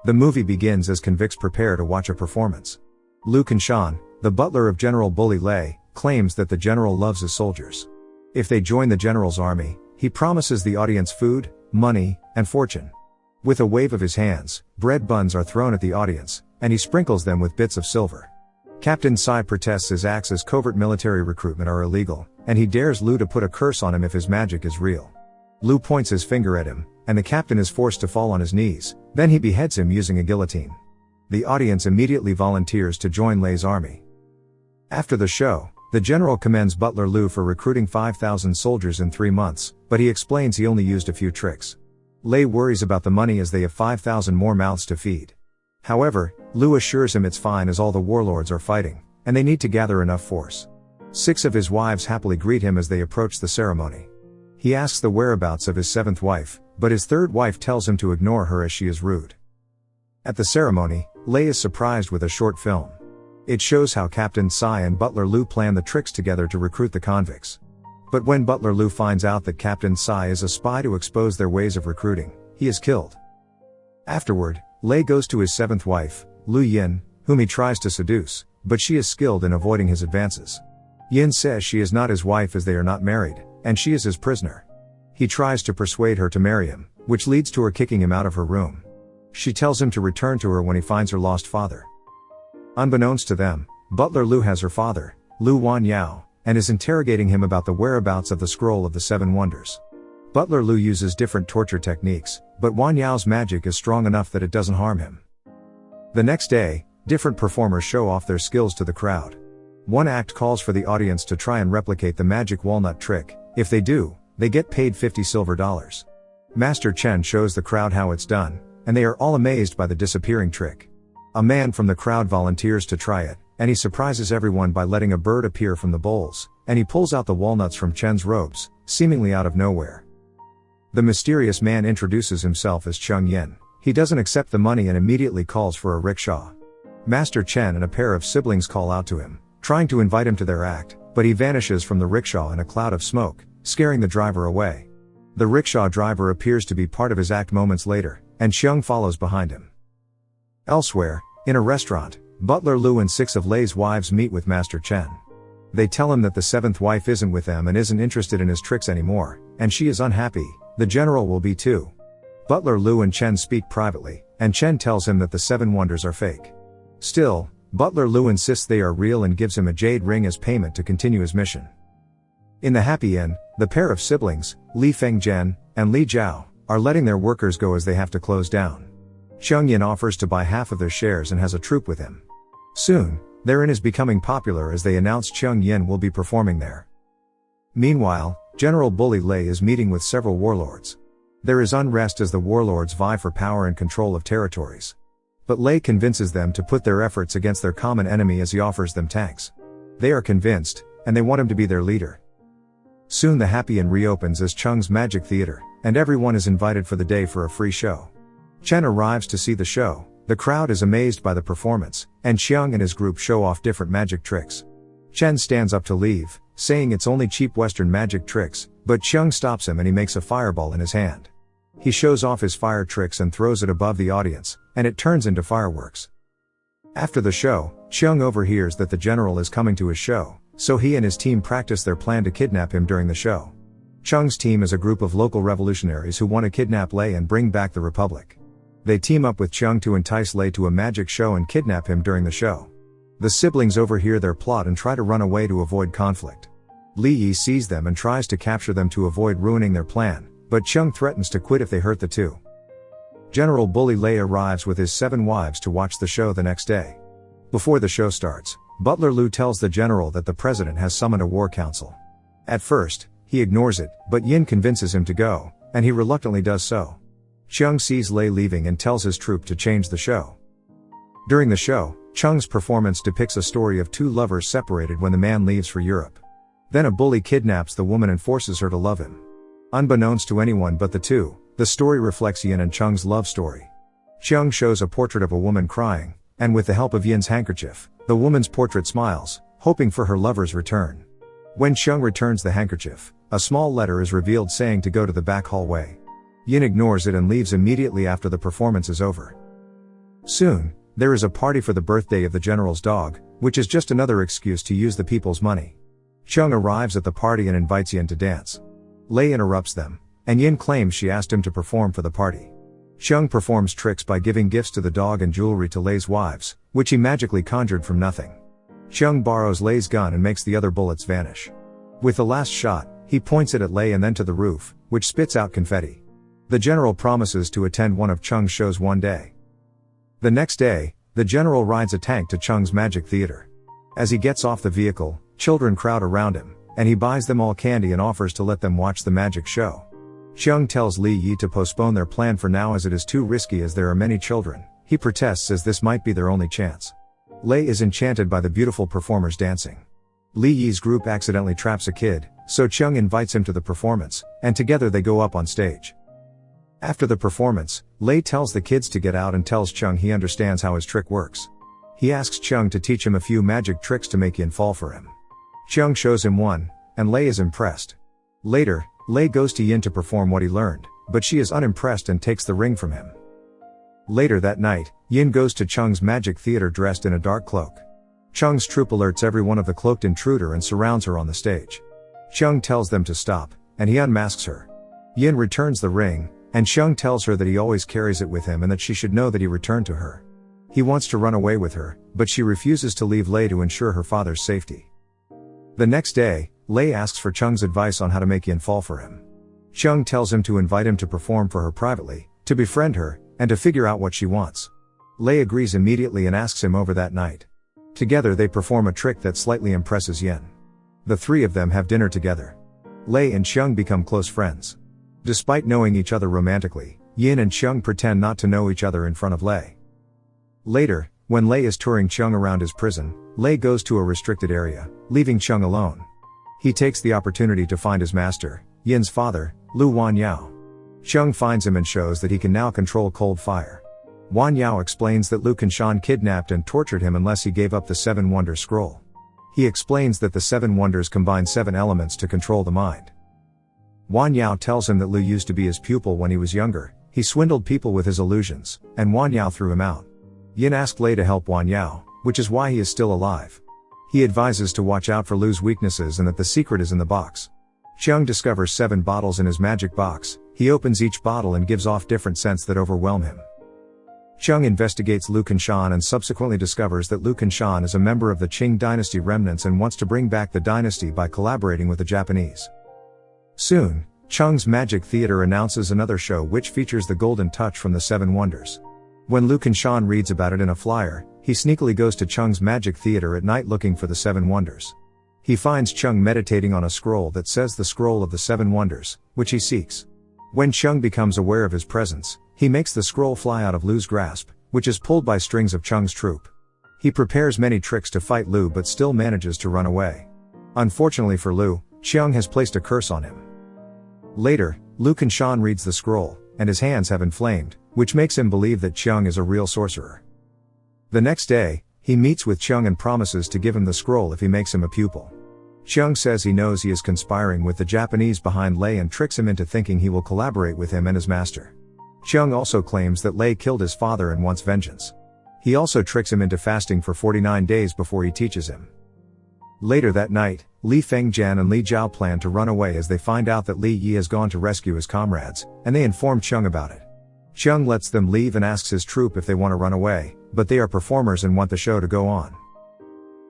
The movie begins as convicts prepare to watch a performance. Lu Kanshan, the butler of General Bully Lei, claims that the general loves his soldiers. If they join the general's army, he promises the audience food, money, and fortune. With a wave of his hands, bread buns are thrown at the audience, and he sprinkles them with bits of silver. Captain Sai protests his acts as covert military recruitment are illegal, and he dares Lu to put a curse on him if his magic is real. Lu points his finger at him, and the captain is forced to fall on his knees, then he beheads him using a guillotine. The audience immediately volunteers to join Lei's army. After the show, the general commends Butler Lu for recruiting 5,000 soldiers in 3 months, but he explains he only used a few tricks. Lei worries about the money as they have 5,000 more mouths to feed. However, Lu assures him it's fine as all the warlords are fighting, and they need to gather enough force. 6 of his wives happily greet him as they approach the ceremony. He asks the whereabouts of his 7th wife, but his 3rd wife tells him to ignore her as she is rude. At the ceremony, Lei is surprised with a short film. It shows how Captain Sai and Butler Lu plan the tricks together to recruit the convicts. But when Butler Lu finds out that Captain Sai is a spy to expose their ways of recruiting, he is killed. Afterward, Lei goes to his 7th wife, Lu Yin, whom he tries to seduce, but she is skilled in avoiding his advances. Yin says she is not his wife as they are not married, and she is his prisoner. He tries to persuade her to marry him, which leads to her kicking him out of her room. She tells him to return to her when he finds her lost father. Unbeknownst to them, Butler Lu has her father, Lu Wanyao, and is interrogating him about the whereabouts of the Scroll of the 7 Wonders. Butler Lu uses different torture techniques, but Wanyao's magic is strong enough that it doesn't harm him. The next day, different performers show off their skills to the crowd. One act calls for the audience to try and replicate the magic walnut trick. If they do, they get paid $50 silver. Master Chen shows the crowd how it's done, and they are all amazed by the disappearing trick. A man from the crowd volunteers to try it, and he surprises everyone by letting a bird appear from the bowls, and he pulls out the walnuts from Chen's robes, seemingly out of nowhere. The mysterious man introduces himself as Chung Yen. He doesn't accept the money and immediately calls for a rickshaw. Master Chen and a pair of siblings call out to him, trying to invite him to their act, but he vanishes from the rickshaw in a cloud of smoke, scaring the driver away. The rickshaw driver appears to be part of his act moments later, and Chung follows behind him. Elsewhere, in a restaurant, Butler Lu and 6 of Lei's wives meet with Master Chen. They tell him that the 7th wife isn't with them and isn't interested in his tricks anymore, and she is unhappy. The general will be too. Butler Lu and Chen speak privately, and Chen tells him that the 7 wonders are fake. Still, Butler Lu insists they are real and gives him a jade ring as payment to continue his mission. In the Happy Inn, the pair of siblings, Li Fengzhen and Li Zhao, are letting their workers go as they have to close down. Chung Yen offers to buy half of their shares and has a troupe with him. Soon, their inn is becoming popular as they announce Chung Yen will be performing there. Meanwhile, General Bully Lei is meeting with several warlords. There is unrest as the warlords vie for power and control of territories. But Lei convinces them to put their efforts against their common enemy as he offers them tanks. They are convinced, and they want him to be their leader. Soon the Happy Inn reopens as Chung's Magic Theater, and everyone is invited for the day for a free show. Chen arrives to see the show. The crowd is amazed by the performance, and Chung and his group show off different magic tricks. Chen stands up to leave, saying it's only cheap Western magic tricks, but Chung stops him and he makes a fireball in his hand. He shows off his fire tricks and throws it above the audience, and it turns into fireworks. After the show, Chung overhears that the general is coming to his show, so he and his team practice their plan to kidnap him during the show. Chung's team is a group of local revolutionaries who want to kidnap Lei and bring back the Republic. They team up with Chung to entice Lei to a magic show and kidnap him during the show. The siblings overhear their plot and try to run away to avoid conflict. Li Yi sees them and tries to capture them to avoid ruining their plan, but Chung threatens to quit if they hurt the two. General Bully Lei arrives with his 7 wives to watch the show the next day. Before the show starts, Butler Lu tells the general that the president has summoned a war council. At first, he ignores it, but Yin convinces him to go, and he reluctantly does so. Chung sees Lei leaving and tells his troupe to change the show. During the show, Chung's performance depicts a story of 2 lovers separated when the man leaves for Europe. Then a bully kidnaps the woman and forces her to love him. Unbeknownst to anyone but the two, the story reflects Yin and Chung's love story. Chung shows a portrait of a woman crying, and with the help of Yin's handkerchief, the woman's portrait smiles, hoping for her lover's return. When Chung returns the handkerchief, a small letter is revealed saying to go to the back hallway. Yin ignores it and leaves immediately after the performance is over. Soon, there is a party for the birthday of the general's dog, which is just another excuse to use the people's money. Chung arrives at the party and invites Yin to dance. Lei interrupts them, and Yin claims she asked him to perform for the party. Chung performs tricks by giving gifts to the dog and jewelry to Lei's wives, which he magically conjured from nothing. Chung borrows Lei's gun and makes the other bullets vanish. With the last shot, he points it at Lei and then to the roof, which spits out confetti. The general promises to attend one of Chung's shows one day. The next day, the general rides a tank to Chung's magic theater. As he gets off the vehicle, children crowd around him, and he buys them all candy and offers to let them watch the magic show. Chung tells Li Yi to postpone their plan for now as it is too risky as there are many children. He protests as this might be their only chance. Lei is enchanted by the beautiful performers dancing. Li Yi's group accidentally traps a kid, so Chung invites him to the performance, and together they go up on stage. After the performance, Lei tells the kids to get out and tells Chung he understands how his trick works. He asks Chung to teach him a few magic tricks to make Yin fall for him. Chung shows him one, and Lei is impressed. Later, Lei goes to Yin to perform what he learned, but she is unimpressed and takes the ring from him. Later that night, Yin goes to Chung's magic theater dressed in a dark cloak. Chung's troupe alerts everyone of the cloaked intruder and surrounds her on the stage. Chung tells them to stop, and he unmasks her. Yin returns the ring, and Chung tells her that he always carries it with him and that she should know that he returned to her. He wants to run away with her, but she refuses to leave Lei to ensure her father's safety. The next day, Lei asks for Chung's advice on how to make Yin fall for him. Chung tells him to invite him to perform for her privately, to befriend her, and to figure out what she wants. Lei agrees immediately and asks him over that night. Together they perform a trick that slightly impresses Yin. The three of them have dinner together. Lei and Chung become close friends. Despite knowing each other romantically, Yin and Chung pretend not to know each other in front of Lei. Later, when Lei is touring Chung around his prison, Lei goes to a restricted area, leaving Chung alone. He takes the opportunity to find his master, Yin's father, Lu Wanyao. Chung finds him and shows that he can now control cold fire. Wanyao explains that Lu Qingshan kidnapped and tortured him unless he gave up the 7 Wonders scroll. He explains that the 7 Wonders combine 7 elements to control the mind. Wanyao tells him that Lu used to be his pupil when he was younger. He swindled people with his illusions, and Wanyao threw him out. Yin asked Lei to help Wanyao, which is why he is still alive. He advises to watch out for Lu's weaknesses and that the secret is in the box. Chung discovers 7 bottles in his magic box. He opens each bottle and gives off different scents that overwhelm him. Chung investigates Lu Qingshan and subsequently discovers that Lu Qingshan is a member of the Qing Dynasty remnants and wants to bring back the dynasty by collaborating with the Japanese. Soon, Chung's magic theater announces another show which features the golden touch from the 7 Wonders. When Lu Qingshan reads about it in a flyer, he sneakily goes to Chung's magic theater at night looking for the 7 Wonders. He finds Chung meditating on a scroll that says the scroll of the 7 Wonders, which he seeks. When Chung becomes aware of his presence, he makes the scroll fly out of Lu's grasp, which is pulled by strings of Chung's troupe. He prepares many tricks to fight Lu but still manages to run away. Unfortunately for Lu, Chung has placed a curse on him. Later, Lu Qingshan reads the scroll, and his hands have inflamed, which makes him believe that Chung is a real sorcerer. The next day, he meets with Chung and promises to give him the scroll if he makes him a pupil. Chung says he knows he is conspiring with the Japanese behind Lei and tricks him into thinking he will collaborate with him and his master. Chung also claims that Lei killed his father and wants vengeance. He also tricks him into fasting for 49 days before he teaches him. Later that night, Li Fengjian and Li Zhao plan to run away as they find out that Li Yi has gone to rescue his comrades, and they inform Chung about it. Chung lets them leave and asks his troupe if they want to run away, but they are performers and want the show to go on.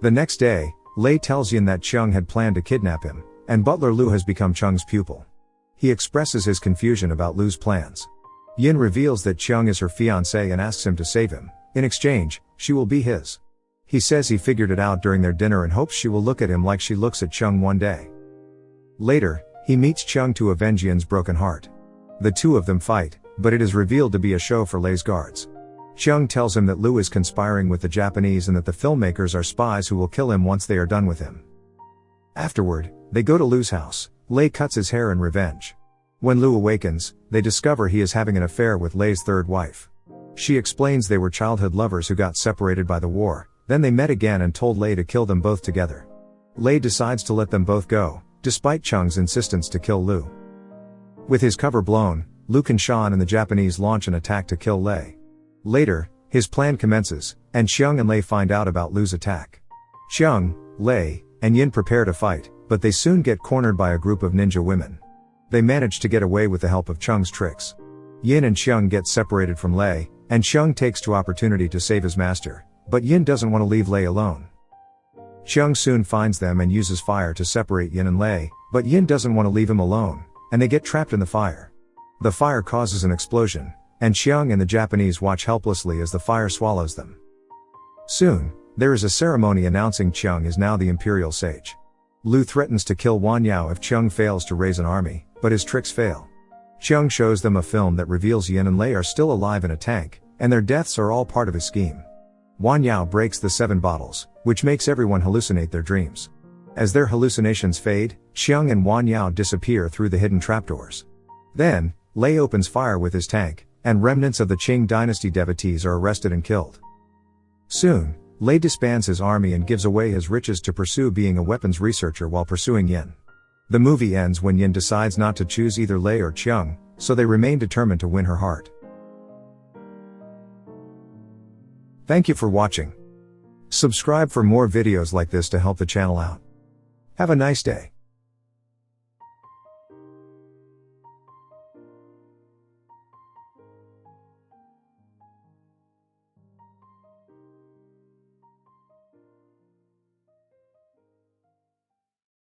The next day, Lei tells Yin that Chung had planned to kidnap him, and butler Lu has become Chung's pupil. He expresses his confusion about Lu's plans. Yin reveals that Chung is her fiancé and asks him to save him. In exchange, she will be his. He says he figured it out during their dinner and hopes she will look at him like she looks at Chung one day. Later, he meets Chung to avenge Yin's broken heart. The two of them fight, but it is revealed to be a show for Lei's guards. Chung tells him that Lu is conspiring with the Japanese and that the filmmakers are spies who will kill him once they are done with him. Afterward, they go to Lu's house. Lei cuts his hair in revenge. When Lu awakens, they discover he is having an affair with Lei's third wife. She explains they were childhood lovers who got separated by the war, then they met again and told Lei to kill them both together. Lei decides to let them both go, despite Chung's insistence to kill Lu. With his cover blown, Lu Qingshan and the Japanese launch an attack to kill Lei. Later, His plan commences, and Chung and Lei find out about Lu's attack. Chung, Lei, and Yin prepare to fight, but they soon get cornered by a group of ninja women. They manage to get away with the help of Chung's tricks. Yin and Chung get separated from Lei, and Chung takes the opportunity to save his master, but Yin doesn't want to leave Lei alone. Chung soon finds them and uses fire to separate Yin and Lei, but Yin doesn't want to leave him alone, and they get trapped in the fire. The fire causes an explosion, and Chung and the Japanese watch helplessly as the fire swallows them. Soon, there is a ceremony announcing Chung is now the imperial sage. Lu threatens to kill Wan Yao if Chung fails to raise an army, but his tricks fail. Chung shows them a film that reveals Yin and Lei are still alive in a tank, and their deaths are all part of his scheme. Wan Yao breaks the 7 bottles, which makes everyone hallucinate their dreams. As their hallucinations fade, Chung and Wan Yao disappear through the hidden trapdoors. Then, Lei opens fire with his tank, and remnants of the Qing Dynasty devotees are arrested and killed. Soon, Lei disbands his army and gives away his riches to pursue being a weapons researcher while pursuing Yin. The movie ends when Yin decides not to choose either Lei or Chung, so they remain determined to win her heart. Thank you for watching. Subscribe for more videos like this to help the channel out. Have a nice day.